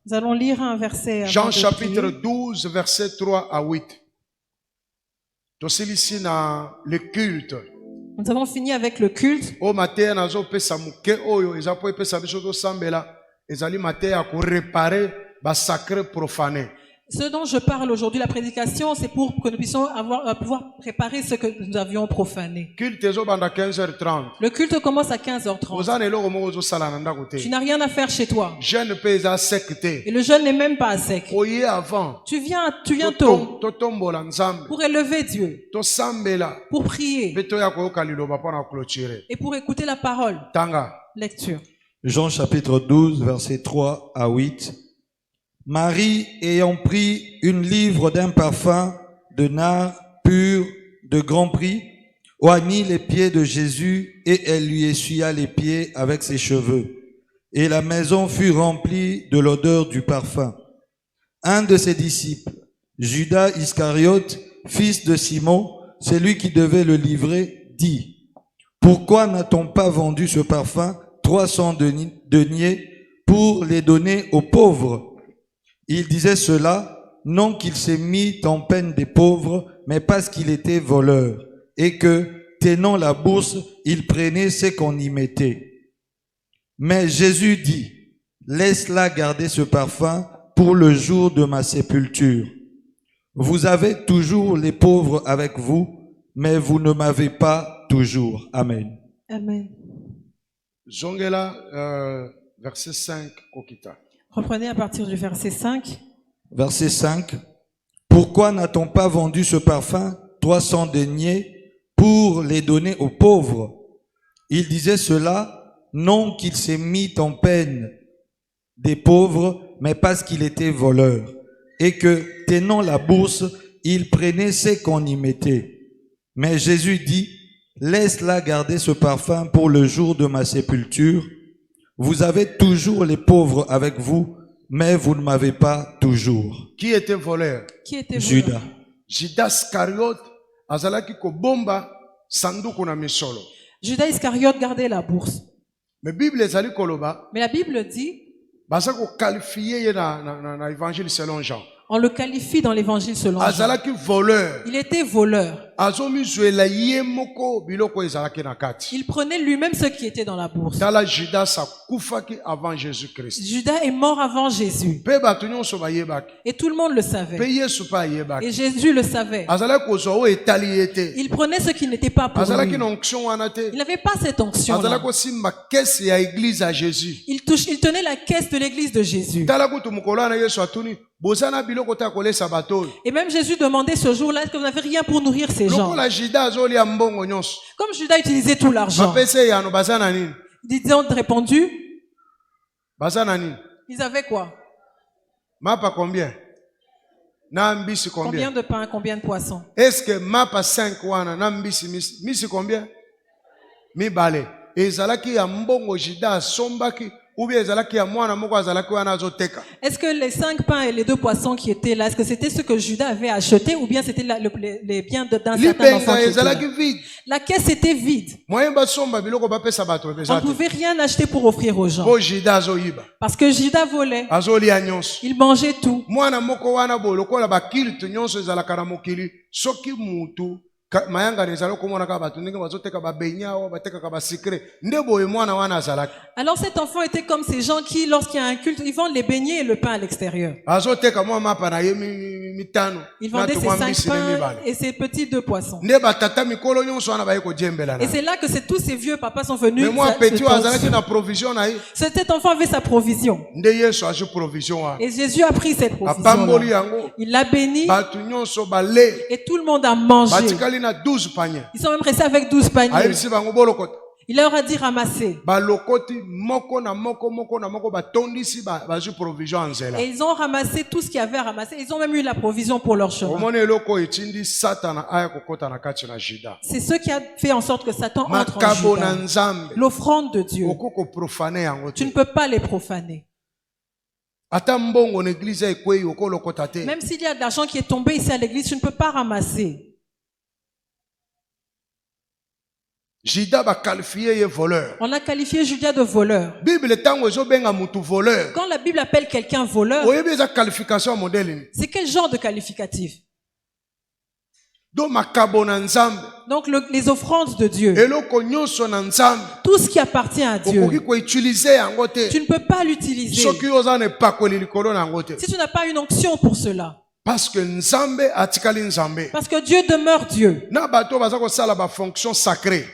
Nous allons lire un verset. Jean chapitre 12, verset 3 à 8. Le culte. Nous avons fini avec le culte. Ce dont je parle aujourd'hui, la prédication, c'est pour que nous puissions pouvoir préparer ce que nous avions profané. Le culte commence à 15h30. Tu n'as rien à faire chez toi. Et le jeûne n'est même pas à sec. Tu viens tôt pour élever Dieu, pour prier et pour écouter la parole. Lecture. Jean chapitre 12, verset 3 à 8. Marie, ayant pris une livre d'un parfum de nard pur de grand prix, oignit les pieds de Jésus et elle lui essuya les pieds avec ses cheveux. Et la maison fut remplie de l'odeur du parfum. Un de ses disciples, Judas Iscariote, fils de Simon, celui qui devait le livrer, dit: pourquoi n'a-t-on pas vendu ce parfum 300 deniers pour les donner aux pauvres? Il disait cela, non qu'il s'est mis en peine des pauvres, mais parce qu'il était voleur, et que, tenant la bourse, il prenait ce qu'on y mettait. Mais Jésus dit: laisse-la garder ce parfum pour le jour de ma sépulture. Vous avez toujours les pauvres avec vous, mais vous ne m'avez pas toujours. Amen. Amen. Zongela, verset 5, Kokita. Reprenez à partir du verset 5. Verset 5. Pourquoi n'a-t-on pas vendu ce parfum 300 deniers pour les donner aux pauvres? Il disait cela, non qu'il s'est mis en peine des pauvres, mais parce qu'il était voleur, et que, tenant la bourse, il prenait ce qu'on y mettait. Mais Jésus dit: laisse-la garder ce parfum pour le jour de ma sépulture. Vous avez toujours les pauvres avec vous, mais vous ne m'avez pas toujours. Qui était voleur? Qui était Judas. voleur? Judas Iscariote azalaki ko bomba sanduku na misolo. Judas Iscariote gardait la bourse. Mais Bible ezali koloba. Mais la Bible dit, Baza ko qualifier na évangile selon Jean. on le qualifie dans l'évangile selon Jean. Azalaki voleur. Il était voleur. Azomi zuela yemoko biloko ezalaki na kati. Il prenait lui-même ce qui était dans la bourse. Tala Judas akufaki avant Jésus-Christ. Judas est mort avant Jésus. Pe batu nyonso bayebaki. Et tout le monde le savait. Pe Yesu pa yebaki. Et Jésus le savait. Azalaki kozwa o etali yete. Il prenait ce qui n'était pas pour Azalaki lui. na onction wana te. Il n'avait pas cette onction. Azalaki osimba kesi ya église à Jésus. Il tenait la caisse de l'église de Jésus. Tala kutu mukolo na Yesu atuni. Bozana biloko ta kolesa bato. Et même Jésus demandait ce jour-là, est-ce que vous n'avez rien pour nourrir ces gens? Lokola Judas azoli ya mbongo nyonso. Comme Judas utilisait tout l'argent, Bapese yano bazana nini? ils ont répondu, Bazana nini? ils avaient quoi? Mapa combien? Na mbisi Combien combien? de pain, combien de poissons? Est-ce que mapa 5 wana na mbisi misi combien? Mi bale. Ezalaki ya mbongo Judas sombaki ou bien ezalaki ya mwana moko azalaki wana azoteka. Est-ce que les 5 pains et les 2 poissons qui étaient là, est-ce que c'était ce que Judas avait acheté ou bien c'était les biens d'un certain enfant qui était là? Vide. La caisse était vide. Moyen somba biloko bapesa bato On ne bezate. pouvait rien acheter pour offrir aux gens. Bo Judas azoyiba. Parce que Judas volait. Azoli ya nyonso. Il mangeait tout. Mwana moko wana bo lokola ba kilte nyonso ezalaka na mokili soki mutu mayanga nezalo komona ka bato ndenge bazoteka ba benyao bateka ka ba secret ndebo e mwana wana azalaki. Alors cet enfant était comme ces gens qui, lorsqu'il y a un culte, ils vendent les beignets et le pain à l'extérieur. Azoteka mwa mapa na ye mitano. Ils vendaient ces 5 pains et ces petits 2 poissons. Ndeba tata mikolo nyonso wana ba yeko djembela na. Et c'est là que tous ces vieux papas sont venus. Mais moi petit azalaki na provision na ye. Cet enfant avait sa provision. Nde Yesu azu provision wa. Et Jésus a pris cette Apamboli provision. yango. Il l'a béni Batu nyonso bale. et tout le monde a mangé. Batikali na 12 paniers. Ils sont même restés avec 12 paniers. Ayebisi bango bolokota. Il leur a dit ramasser. Balokoti moko na moko batondisi bazu provision nzela. Et ils ont ramassé tout ce qu'il y avait à ramasser. Ils ont même eu la provision pour leur chemin. Omone eloko etindi Satan aya kokota na kati na Judas. C'est ce qui a fait en sorte que Satan entre en Makabo na Judas. Nzambe. L'offrande de Dieu. Okoko profaner yango Tu te. ne peux pas les profaner. Ata mbongo na église ekweyi okolokota te. Même s'il y a de l'argent qui est tombé ici à l'église, tu ne peux pas ramasser. Judas va qualifier voleur. On a qualifié Judas de voleur. Quand la Bible appelle quelqu'un voleur, c'est quel genre de qualificatif? Donc les offrandes de Dieu, tout ce qui appartient à Dieu, tu ne peux pas l'utiliser si tu n'as pas une onction pour cela. Parce que Dieu demeure Dieu.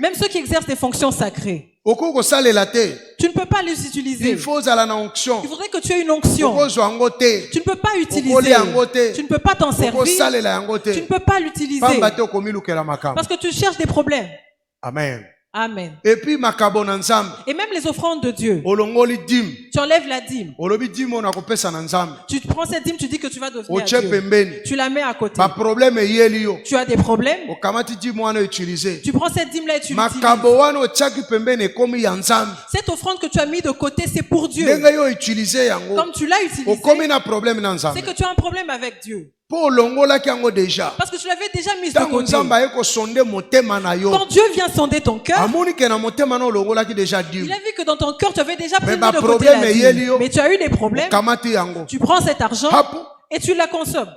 Même ceux qui exercent des fonctions sacrées, tu ne peux pas les utiliser. Il faudrait que tu aies une onction. Tu ne peux pas utiliser. Tu ne peux pas t'en servir. Tu ne peux pas l'utiliser. Parce que tu cherches des problèmes. Amen. Amen. Et puis, et même les offrandes de Dieu. Tu enlèves la dîme. Tu prends cette dîme, tu dis que tu vas donner à Dieu. Tu la mets à côté. Tu as des problèmes. Tu prends cette dîme-là et tu l'utilises. Cette offrande que tu as mis de côté, c'est pour Dieu. Comme tu l'as utilisée, c'est que tu as un problème avec Dieu. Parce que tu l'avais déjà mis de côté. Quand Dieu vient sonder ton cœur, il a vu que dans ton cœur tu avais déjà pris de côté la dîme. Mais tu as eu des problèmes. Tu prends cet argent et tu la consommes.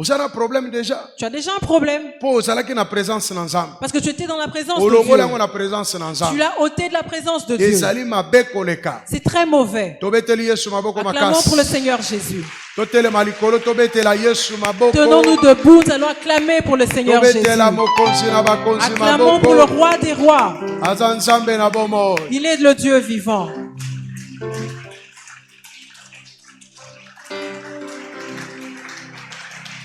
Tu as déjà un problème. Parce que tu étais dans la présence de Dieu. Tu l'as ôté de la présence de Dieu. C'est très mauvais. Acclamons pour le Seigneur Jésus. Tenons-nous debout, nous allons acclamer pour le Seigneur Jésus. Acclamons pour le roi des rois. Il est le Dieu vivant.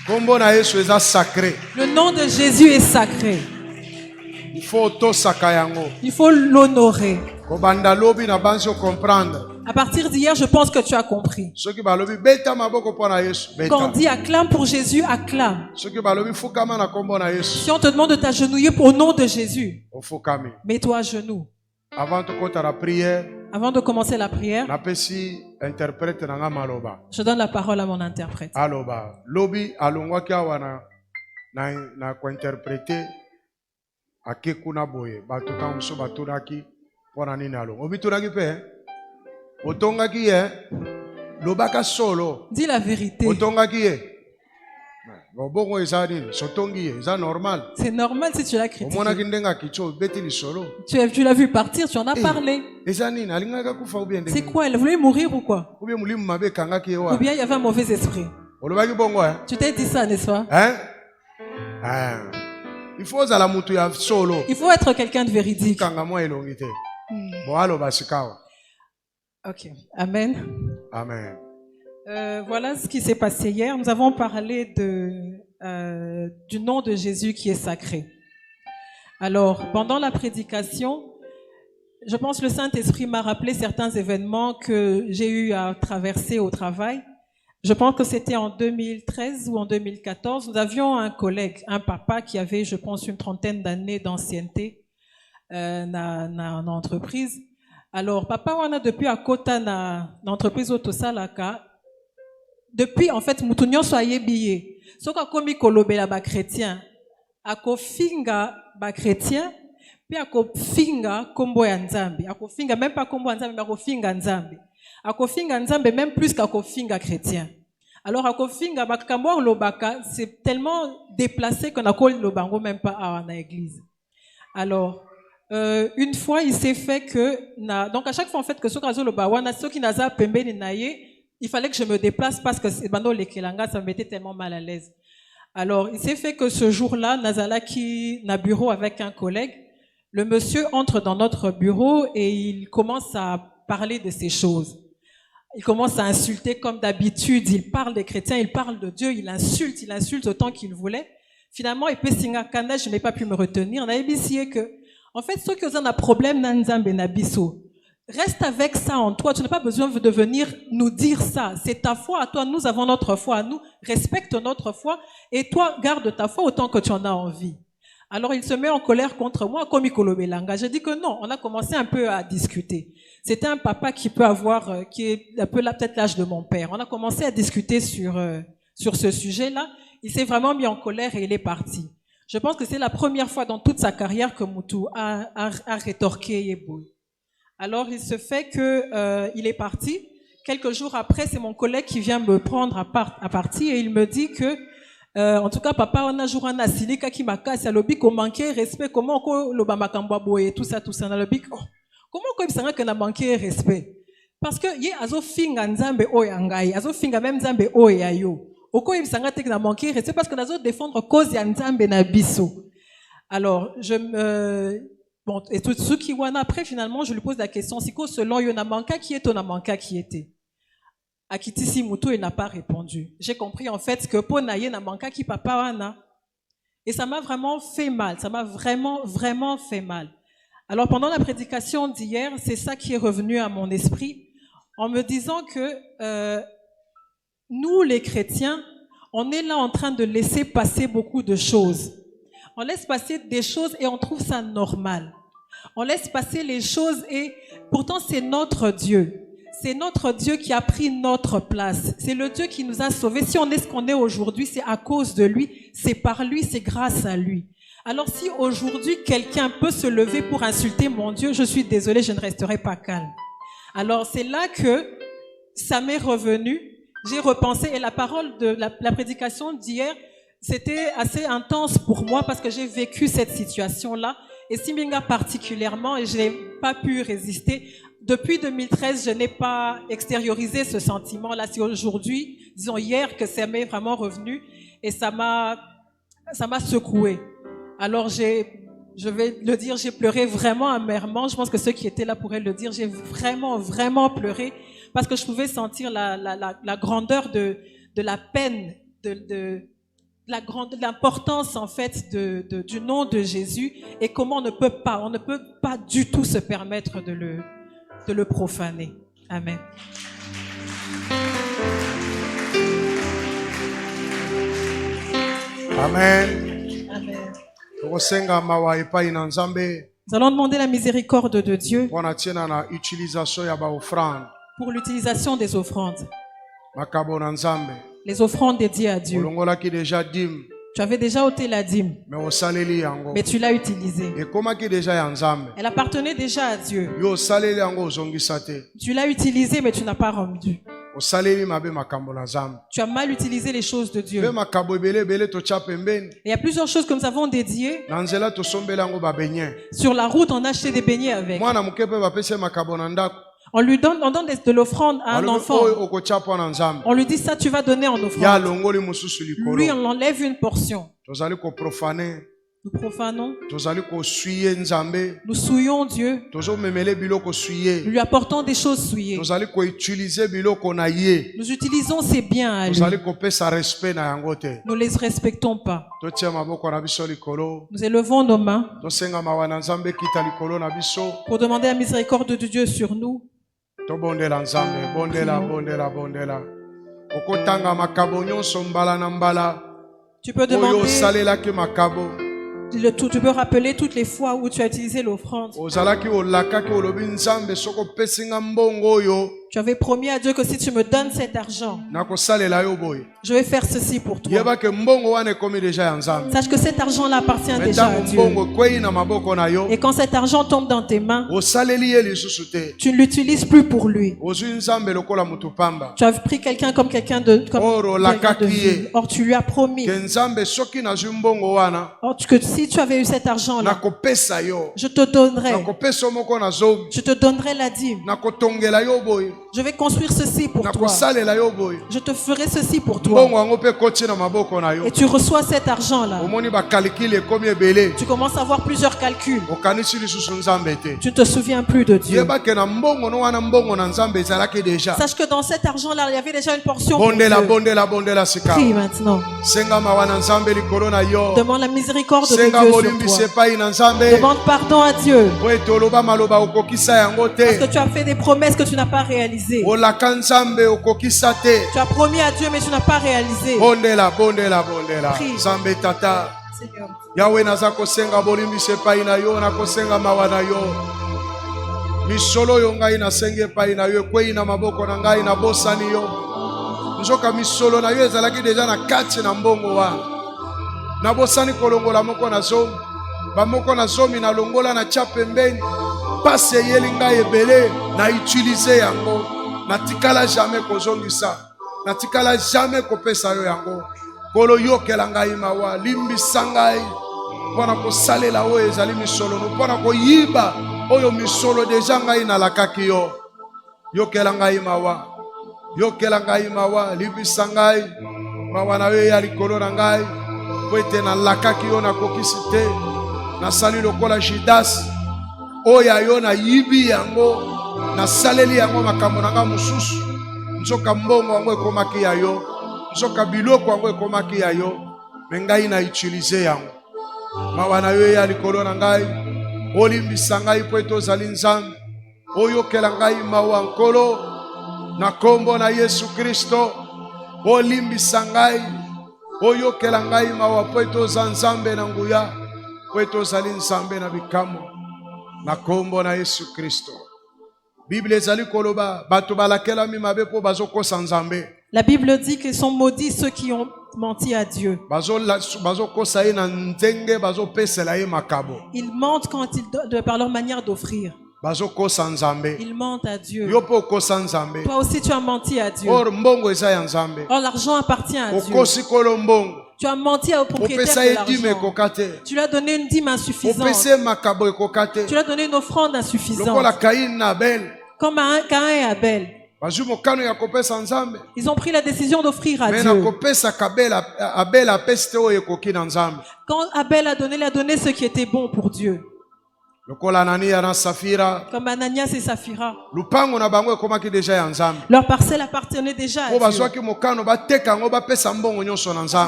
Le nom de Jésus est sacré. Il faut l'honorer. À partir d'hier, je pense que tu as compris. Quand on dit acclame pour Jésus, acclame. Si on te demande de t'agenouiller au nom de Jésus, mets-toi à genoux. Avant de commencer la prière, je donne la parole à mon interprète. Dis la vérité. C'est normal si tu l'as critiqué. Tu l'as vu partir, tu en as parlé. C'est quoi? Elle voulait mourir ou quoi? Ou bien il y avait un mauvais esprit. Tu t'es dit ça, n'est-ce pas? Il faut être quelqu'un de véridique. Ok. Amen. Amen. Voilà ce qui s'est passé hier. Nous avons parlé du nom de Jésus qui est sacré. Alors, pendant la prédication, je pense que le Saint-Esprit m'a rappelé certains événements que j'ai eu à traverser au travail. Je pense que c'était en 2013 ou en 2014. Nous avions un collègue, un papa qui avait, je pense, une trentaine d'années d'ancienneté dans l'entreprise. Alors, papa, on a depuis à côté dans l'entreprise Otosalaka. Depuis, en fait, Moutounion soyez billet. Ce qu'a commis kolobela ba chrétien, akofinga ba chrétien, puis akofinga kombo ya nzambe. Akofinga même pas kombo ya nzambe, mais akofinga nzambe. Akofinga nzambe même plus qu'akofinga chrétien. Alors akofinga ba kambo lobaka, c'est tellement déplacé qu'on a collé le bango même pas à l'église. Alors une fois, il s'est fait que donc à chaque fois en fait que ce kazo le bawana, ceux qui naza pembeni naye, il fallait que je me déplace parce que bando les kelanga ça me mettait tellement mal à l'aise. Alors il s'est fait que ce jour-là, nazala qui na bureau avec un collègue, le monsieur entre dans notre bureau et il commence à parler de ces choses. Il commence à insulter comme d'habitude, il parle des chrétiens, il parle de Dieu, il insulte autant qu'il voulait. Finalement, et Pessinga Kanda, je n'ai pas pu me retenir. On a ébissé que, en fait, ceux qui ont un problème, Nanzambe Nabiso, reste avec ça en toi. Tu n'as pas besoin de venir nous dire ça. C'est ta foi à toi. Nous avons notre foi à nous. Respecte notre foi. Et toi, garde ta foi autant que tu en as envie. Alors, il se met en colère contre moi, comme Ikolobelanga. Je dis que non. On a commencé un peu à discuter. C'était un papa qui peut avoir, qui est un peu là, peut-être l'âge de mon père. On a commencé à discuter sur ce sujet-là. Il s'est vraiment mis en colère et il est parti. Je pense que c'est la première fois dans toute sa carrière que Moutou a rétorqué Yeboui. Alors, il se fait que il est parti. Quelques jours après, c'est mon collègue qui vient me prendre à partie et il me dit que, en tout cas, papa, on a joué un asilika qui m'a cassé à l'obic, on manquait respect, comment on le bamakambo et tout ça, dans l'obic. Comment on a manqué respect? Parce que, yé, azo finga nzambe oyangai, azo finga même nzambe oyayo. Oko yebisanga te na manquer respect parce que nazo défendre cause ya nzambe na biso. Alors, bon, et tout ce qui wana après, finalement, je lui pose la question, si quoi, selon Yonamanka, qui est Tonamanka qui était? Akitisi Moutou, il n'a pas répondu. J'ai compris, en fait, que Ponaye Namanka qui papa wana. Et ça m'a vraiment fait mal. Ça m'a vraiment, vraiment fait mal. Alors, pendant la prédication d'hier, c'est ça qui est revenu à mon esprit, en me disant que, nous, les chrétiens, on est là en train de laisser passer beaucoup de choses. On laisse passer des choses et on trouve ça normal. On laisse passer les choses et pourtant c'est notre Dieu. C'est notre Dieu qui a pris notre place. C'est le Dieu qui nous a sauvés. Si on est ce qu'on est aujourd'hui, c'est à cause de lui. C'est par lui, c'est grâce à lui. Alors si aujourd'hui quelqu'un peut se lever pour insulter mon Dieu, je suis désolée, je ne resterai pas calme. Alors c'est là que ça m'est revenu. J'ai repensé et la parole de la prédication d'hier, c'était assez intense pour moi parce que j'ai vécu cette situation-là. Et Simbinga particulièrement, et je n'ai pas pu résister. Depuis 2013, je n'ai pas extériorisé ce sentiment-là. C'est aujourd'hui, disons hier, que ça m'est vraiment revenu et ça m'a secoué. Alors je vais le dire, j'ai pleuré vraiment amèrement. Je pense que ceux qui étaient là pourraient le dire. J'ai vraiment, vraiment pleuré parce que je pouvais sentir la grandeur de la peine, de l'importance en fait du nom de Jésus et comment on ne peut pas du tout se permettre de le profaner. Amen. Amen. Amen. Nous allons demander la miséricorde de Dieu pour l'utilisation des offrandes. Les offrandes dédiées à Dieu. Tu avais déjà ôté la dîme, mais tu l'as utilisée. Elle appartenait déjà à Dieu. Tu l'as utilisée, mais tu n'as pas rendu. Tu as mal utilisé les choses de Dieu. Et il y a plusieurs choses que nous avons dédiées. Sur la route, on a acheté des beignets avec. On donne de l'offrande à un enfant. On lui dit ça, tu vas donner en offrande. Lui, on enlève une portion. Nous profanons. Nous souillons Dieu. Nous lui apportons des choses souillées. Nous utilisons ses biens à lui. Nous ne les respectons pas. Nous élevons nos mains pour demander la miséricorde de Dieu sur nous. Tu peux demander. Tu peux rappeler toutes les fois où tu as utilisé l'offrande. Tu avais promis à Dieu que si tu me donnes cet argent, je vais faire ceci pour toi. Sache que cet argent-là appartient déjà à Dieu. Et quand cet argent tombe dans tes mains, tu ne l'utilises plus pour lui. Tu as pris quelqu'un comme quelqu'un de vie. Or, tu lui as promis. Que si tu avais eu cet argent-là, je te donnerai. Je te donnerai la dîme. Je vais construire ceci pour toi. Je te ferai ceci pour toi. Et tu reçois cet argent-là. Tu commences à avoir plusieurs calculs. Tu ne te souviens plus de Dieu. Sache que dans cet argent-là, il y avait déjà une portion pour Dieu. Prie maintenant. Demande la miséricorde de Dieu sur toi. Demande pardon à Dieu. Parce que tu as fait des promesses que tu n'as pas réalisées. Tu as promis à Dieu mais tu n'as pas réalisé. Prie. Seigneur. Yahweh naza kosenga bolimbisa epai na yo na kosenga mawa na yo. Misolo yo ngai nasenga epai na yo ekwei na maboko na ngai na bosani yo. Nzoka misolo na yo ezalaki deja na kati na mbongo wana. nabosani kolongola moko na zomi bamoko na zomi na longola na tia pembeni pasi eyeli ngai ebele na utilize yango natikala jamais kozongisa natikala jamais kopesa yo yango kolo yokela ngai mawa limbisa ngai mpona kosalela oyo ezali misolo mpona koyiba oyo misolo deja ngai nalakaki yo yokela ngai mawa limbisa ngai mawa na yo ya likolo na ngai po ete nalakaki yo nakokisi te nasali lokola Judas oyo yo nayibi yango nasaleli yango makambo na nga mosusu nzoka mbongo yango ekomaki ya yo nzoka biloko yango ekomaki ya yo me ngai na utilize yango mawa na yo ya likolo na ngai olimbisa ngai po ete ozali nzambe oyokela ngai mawa nkolo na kombo na Yesu Kristo olimbisa ngai oyokela ngai mawa po ete oza nzambe na nguya po ete ozali nzambe na bikamwa na kombo na Yesu Kristo. Bible ezali koloba bato balakelami mabe po bazokosa nzambe. La Bible dit qu'ils sont maudits ceux qui ont menti à Dieu. Ils mentent quand par leur manière d'offrir. Ils mentent à Dieu. Toi aussi tu as menti à Dieu. Or l'argent appartient à Dieu. Tu as menti au propriétaire de l'argent. Tu lui as donné une dîme insuffisante. Tu lui as donné une offrande insuffisante. Comme Caïn et Abel. Ils ont pris la décision d'offrir à Dieu. Quand Abel a donné ce qui était bon pour Dieu. Comme Ananias et Saphira. Leur parcelle appartenait déjà à Dieu. Ils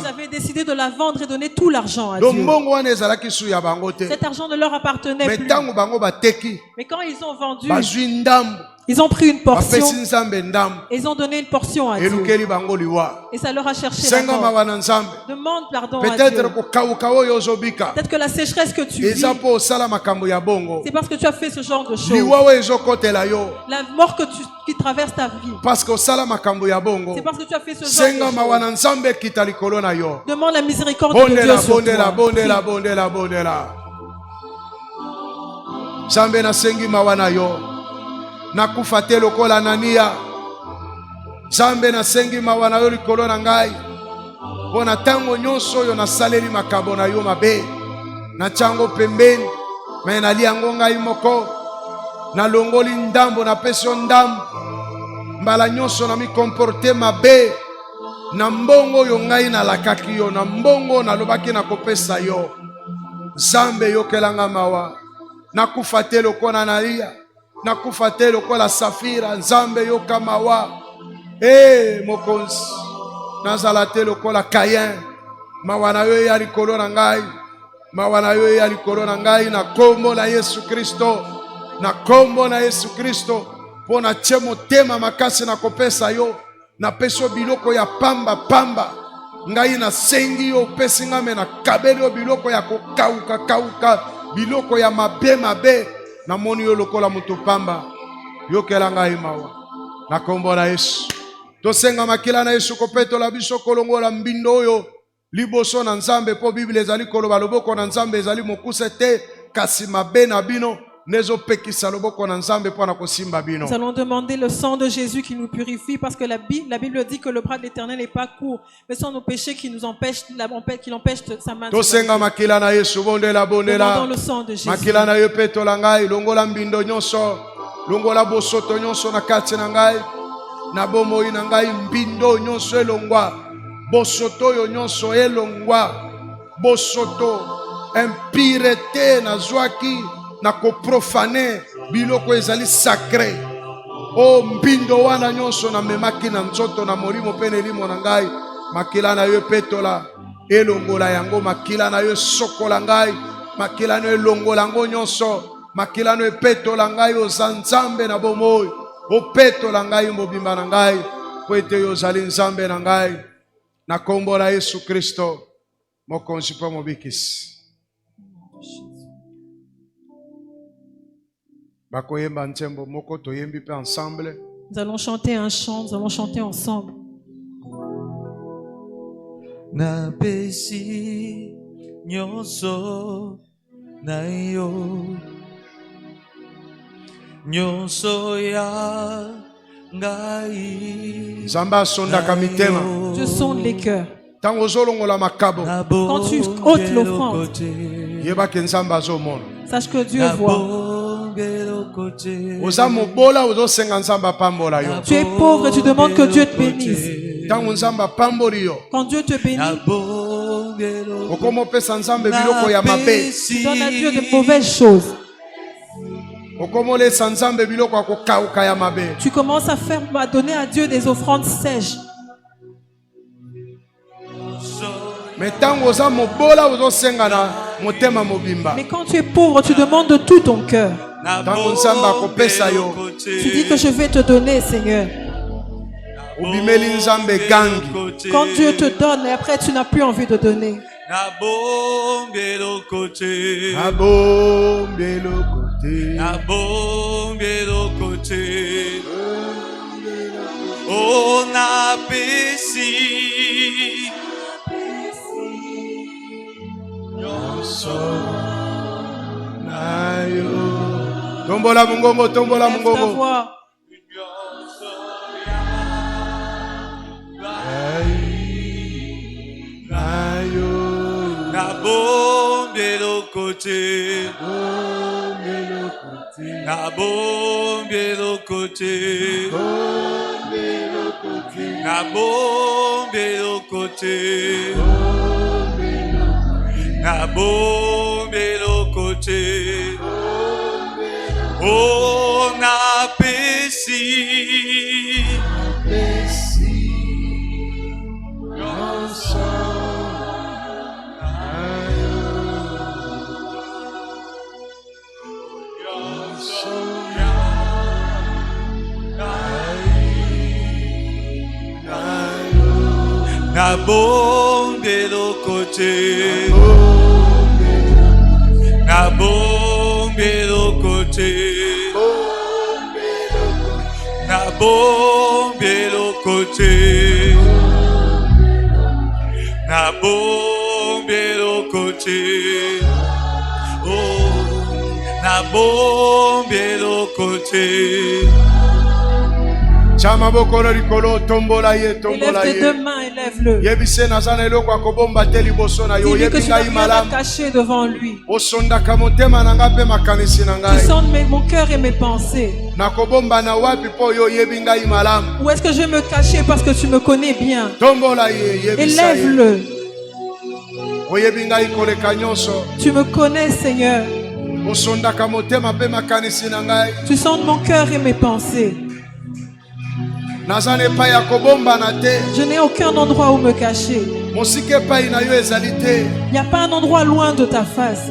avaient décidé de la vendre et donner tout l'argent à Dieu. Cet argent ne leur appartenait plus. Mais quand ils ont vendu, ils ont pris une portion et ils ont donné une portion à Dieu. Et ça leur a cherché la mort. Demande pardon à Dieu. Peut-être que la sécheresse que tu vis, c'est parce que tu as fait ce genre de choses. La mort qui traverse ta vie, c'est parce que tu as fait ce genre de choses. Demande la miséricorde de Dieu sur toi. Nakufa te lokola Anania Zambe nasengi mawa na yo likolo na ngai mpona ntango nyonso oyo nasaleli makambo na yo mabe natya yango pembeni me nali yango ngai moko nalongoli ndambo napesi yo ndambo mbala nyonso na mikomporte mabe na mbongo oyo ngai nalakaki yo na mbongo nalobaki nakopesa yo Zambe yokelanga mawa nakufa te lokola Anania nakufa te lokola Safira Nzambe yoka mawa mokonzi nazala te lokola Caïn mawa na yo ya likolo na ngai mawa na yo ya likolo na ngai na kombo na Yesu Kristo na kombo na Yesu Kristo mpo na tie motema makasi na kopesa yo na peso biloko ya pamba ngai nasengi yo opesi nga me na kabeli yo biloko ya kokauka biloko ya mabe na moni yo lokola mutu pamba yokela ngai mawa na kombo na Yesu tosenga makila na Yesu kopetola biso kolongola mbindo oyo liboso na Nzambe po Bible ezali koloba loboko na Nzambe ezali mokuse te kasi mabe na bino nezo pekisa loboko na Nzambe po na kosimba bino. Nous allons demander le sang de Jésus qui nous purifie parce que la Bible dit que le bras de l'Éternel n'est pas court mais sont nos péchés qui nous empêchent qui l'empêchent sa main. Tosenga makila na Yesu bondela demandons le sang de Jésus. Makila na yo petola ngai longola mbindo nyonso longola bosoto nyonso na kati na ngai na bomoi na ngai mbindo nyonso elongwa bosoto yo nyonso elongwa bosoto impurité na zwaki na koprofane biloko ezali sacré mbindo wana nyonso na memaki na nzoto na molimo pe na elimo na ngai makila na yo petola elongola yango makila na yo sokola ngai makila na yo elongola yango nyonso makila na yo petola ngai oza Nzambe na bomoi opetola ngai mobimba na ngai po ete yo ozali Nzambe na ngai na kombo na Yesu Kristo mokonzi mpe mobikisi. Nous allons chanter un chant, nous allons chanter ensemble. Napesi nyonso na yo nyonso ya ngai. Zamba sondaka mitema. Je sonde les cœurs. Tango zolongola makabo. Quand tu ôtes l'offrande, yebake nzamba azomona. sache que Dieu voit. Oza mobola ozosenga nzamba pambola yo. Tu es pauvre et tu demandes que Dieu te bénisse. Tango nzamba pamboli yo. Quand Dieu te bénit, okomo pesa nzambe biloko ya mabe. tu donnes à Dieu de mauvaises choses. Tu commences à donner à Dieu des offrandes sèches. Mais quand tu es pauvre, tu demandes de tout ton cœur. Tu dis que je vais te donner, Seigneur. Quand Dieu te donne et après tu n'as plus envie de donner. Oh na pesi tombola mungongo, tombola mungongo. Na bombe lo côté, na bombe lo côté, na bombe lo côté, na bombe lo côté. Oh na pesi, na bombe lo côté, na bombe lo côté, na bombe lo côté, na bombe lo côté, oh na bombe lo côté. Élève tes deux mains, élève-le. Dis-lui que tu n'as rien à cacher devant lui. Tu sondes mon cœur et mes pensées. Où est-ce que je vais me cacher parce que tu me connais bien? Élève-le. Tu me connais, Seigneur. Tu sondes mon cœur et mes pensées. Je n'ai aucun endroit où me cacher. Il n'y a pas un endroit loin de ta face.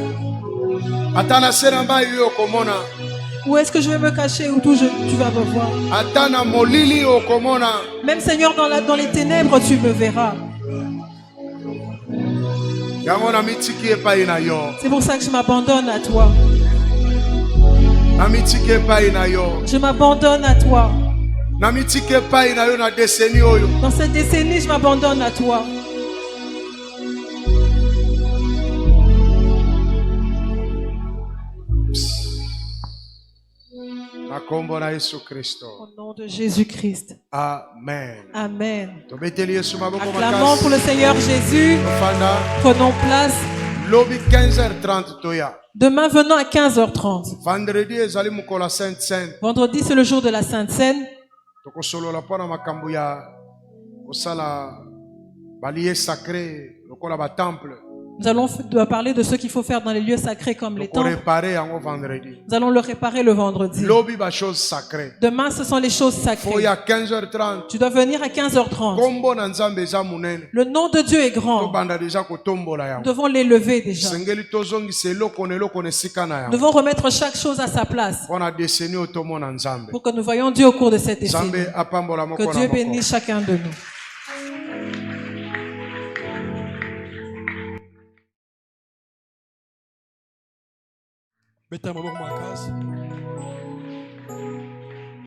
Où est-ce que je vais me cacher ou d'où tu vas me voir? Même Seigneur, dans les ténèbres, tu me verras. C'est pour ça que je m'abandonne à toi. Je m'abandonne à toi. Dans cette décennie, je m'abandonne à toi. Au nom de Jésus-Christ. Amen. Amen. Acclamons pour le Seigneur Jésus. Prenons place. Demain, venons à 15h30. Vendredi, c'est le jour de la Sainte Seine. Nous allons parler de ce qu'il faut faire dans les lieux sacrés comme les temples. Nous allons le réparer le vendredi. Demain, ce sont les choses sacrées. Tu dois venir à 15h30. Le nom de Dieu est grand. Nous devons l'élever déjà. Nous devons remettre chaque chose à sa place pour que nous voyions Dieu au cours de cette décennie. Que Dieu bénisse chacun de nous. Mettez-moi ma case.